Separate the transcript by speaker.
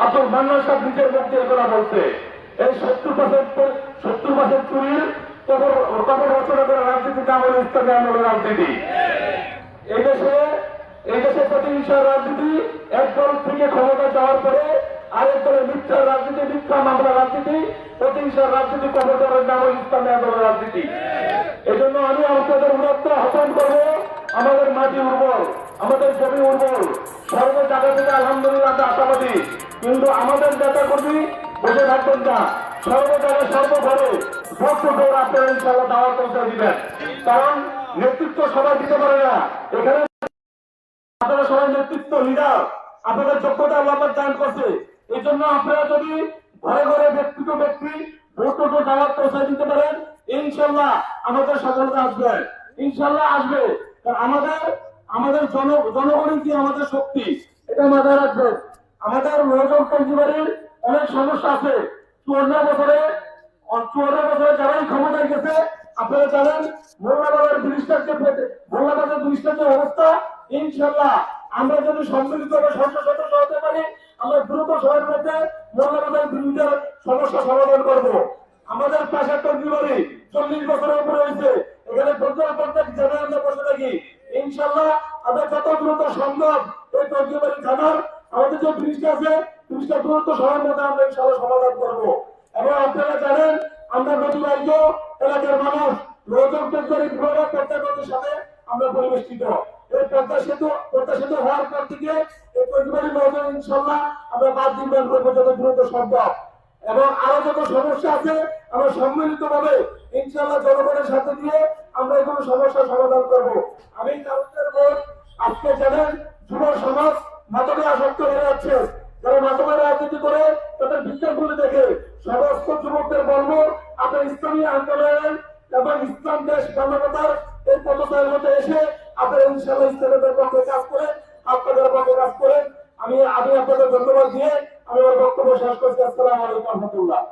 Speaker 1: আব্দুল মান্নান সাহেব নিজের মুখ দিয়ে কথা বলছে। এই 70% চুরির কবর রচনা করা রাজনীতি আমল ইসলামী আমলের রাজনীতি। এই দেশে প্রতিহিংসার রাজনীতি এক দল থেকে ক্ষমতা যাওয়ার পরে আরেক দলের মিথ্যার রাজনীতি, মিথ্যা মামলা রাজনীতি, প্রতিহিংসার রাজনীতি, কবর দেওয়ার আমল ইসলামী আমলের রাজনীতি। এজন্য আমি আপনাদের উন্নত আহ্বান করবো, আমাদের মাটি উর্বর, আমাদের জমি উর্বর, সর্ব জায়গা থেকে আলহামদুলিল্লাহ আশাবাদী, কিন্তু আমাদের নেতা কর্মী বসে থাকবেন না, সর্ব জায়গায় সর্বঘরে ভক্ত দৌড় আপনারা ইনশাল্লাহ দাওয়াত পৌঁছে দিবেন। কারণ নেতৃত্ব সবাই দিতে পারে না, এখানে আপনারা সবাই নেতৃত্ব লিডার, আপনাদের যোগ্যতা আল্লাহ দান করছে। এই জন্য আপনারা যদি ঘরে ঘরে ব্যক্তিগত ব্যক্তি ভোট দাওয়াত পৌঁছে দিতে পারেন, ইনশাল্লাহ আমাদের সফলতা আসবে, ইনশাল্লাহ আসবে। আমাদের জনগণই কি আমাদের শক্তি, এটা মাথায় রাখবেন। আমাদের লোকজন পরিবারের অনেক সমস্যা আছে। 54 বছরে যারাই ক্ষমতায় গেছে, আপনারা জানেন মোল্লাবাজার ব্রিজটার যে অবস্থা, ইনশাল্লাহ আমরা যদি সম্মিলিতভাবে সংসদ সদস্য হতে পারি, আমরা দ্রুত সময়ের মধ্যে মোল্লাবাজার ব্রিজের সমস্যা সমাধান করব। আমাদের পাশে তকরিবাড়ি 40 বছরের উপরে হয়েছে, এখানে পঞ্চায়েত জায়গায় আমরা বসে থাকি। ইনশাল্লাহ আমরা যত দ্রুত সম্ভব এই তকরিবাড়ি থানার আমাদের যে ব্রিজটা আছে, ব্রিজটা দ্রুত সময়ের মধ্যে আমরা ইনশাল্লাহ সমাধান করবো। এবং আপনারা জানেন আমরা নদীবাহিত এলাকার মানুষ লোকজন তকরিবাড়ি বিভাগের প্রত্যেকের সাথে আমরা পরিবেষ্টিত। এই পদ্মা সেতু হওয়ার পর থেকে এই তকরিবাড়ি লোকজন ইনশাল্লাহ আমরা বাদ নির্মাণ করবো যত দ্রুত সম্ভব। এবং আরো যত সমস্যা আছে আমরা সম্মিলিত ভাবে ইনশাল্লাহ জনগণের সাথে দিয়ে আমরা এগুলো সমস্যার সমাধান করব। আমি কাউন্সিলর বোর্ড, আজকে জানেন যুব সমাজ মাদকে আসক্ত হয়ে যাচ্ছে, যারা মাদকের রাজনীতি করে তাদের বিজ্ঞাপনগুলি দেখে সমস্ত যুবকদের বলবো আপনার ইসলামী আন্দোলন এবং ইসলাম দেশ মানবতার এই পথের মধ্যে এসে আপনারা ইনশাল্লাহ ইসলামের পক্ষে কাজ করেন, আপনাদের পক্ষে কাজ করেন। আমি আপনাদের ধন্যবাদ দিয়ে আমি আমার বক্তব্য শেষ করছি। আসসালামু আলাইকুম ওয়া রাহমাতুল্লাহ।